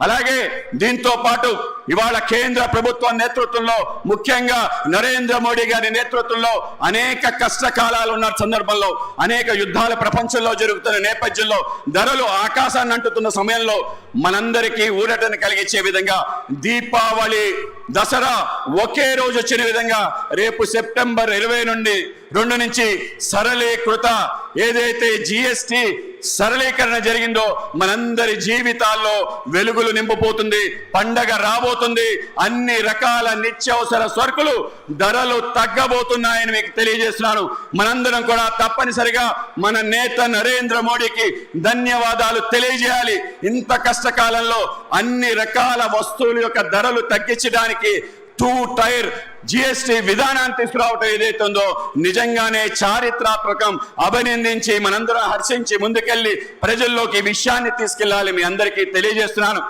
అలాగే దీంతో పాటు ఇవాళ కేంద్ర ప్రభుత్వం నేతృత్వంలో ముఖ్యంగా నరేంద్ర మోడీ గారి నేతృత్వంలో అనేక కష్టకాలాలు ఉన్న సందర్భంలో అనేక యుద్ధాలు ప్రపంచంలో జరుగుతున్న నేపథ్యంలో ధరలు ఆకాశాన్ని అంటుతున్న సమయంలో మనందరికీ ఊరటను కలిగించే విధంగా దీపావళి దసరా ఒకే రోజు వచ్చిన విధంగా రేపు సెప్టెంబర్ 22 నుంచి సరళీకృత ఏదైతే జిఎస్టి సరళీకరణ జరిగిందో మనందరి జీవితాల్లో వెలుగులు నింపబోతుంది, పండగ రాబోతుంది. అన్ని రకాల నిత్యావసర సరుకులు ధరలు తగ్గబోతున్నాయని మీకు తెలియజేస్తున్నాను. మనందరం కూడా తప్పనిసరిగా మన నేత నరేంద్ర మోడీకి ధన్యవాదాలు తెలియజేయాలి. ఇంత కష్టకాలంలో అన్ని రకాల వస్తువుల యొక్క ధరలు తగ్గించడానికి 2 టైర్ జిఎస్టి విధానాన్ని తీసుకురావటం ఏదైతే ఉందో నిజంగానే చారిత్రాత్మకం. అభినందించి మనందరం హర్షించి ముందుకెళ్లి ప్రజల్లోకి ఈ విషయాన్ని తీసుకెళ్లాలి. మీ అందరికీ తెలియజేస్తున్నాను.